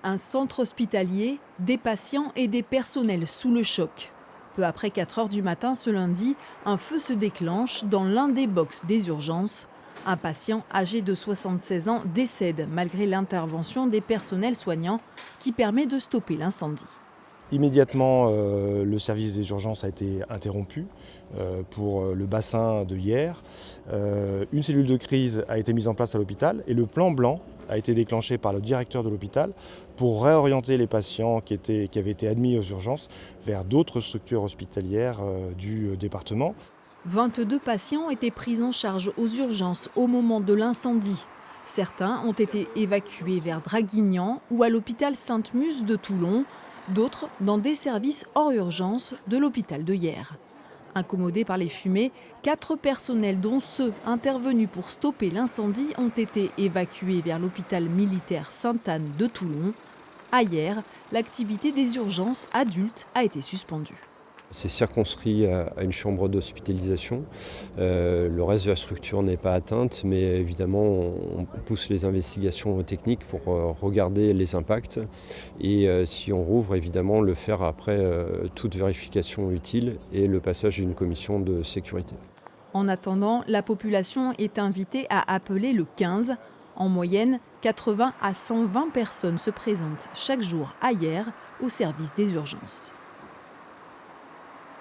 Un centre hospitalier, des patients et des personnels sous le choc. Peu après 4 heures du matin ce lundi, un feu se déclenche dans l'un des box des urgences. Un patient âgé de 76 ans décède malgré l'intervention des personnels soignants qui permet de stopper l'incendie. Immédiatement, le service des urgences a été interrompu pour le bassin de Hyères. Une cellule de crise a été mise en place à l'hôpital et le plan blanc a été déclenché par le directeur de l'hôpital pour réorienter les patients qui avaient été admis aux urgences vers d'autres structures hospitalières du département. 22 patients étaient pris en charge aux urgences au moment de l'incendie. Certains ont été évacués vers Draguignan ou à l'hôpital Sainte-Muse de Toulon, d'autres dans des services hors urgence de l'hôpital de Hyères. Incommodés par les fumées, 4 personnels, dont ceux intervenus pour stopper l'incendie, ont été évacués vers l'hôpital militaire Sainte-Anne de Toulon. À Hyères, l'activité des urgences adultes a été suspendue. C'est circonscrit à une chambre d'hospitalisation. Le reste de la structure n'est pas atteinte, mais évidemment, on pousse les investigations techniques pour regarder les impacts. Et si on rouvre, évidemment, le faire après toute vérification utile et le passage d'une commission de sécurité. En attendant, la population est invitée à appeler le 15. En moyenne, 80 à 120 personnes se présentent chaque jour à Hyères au service des urgences.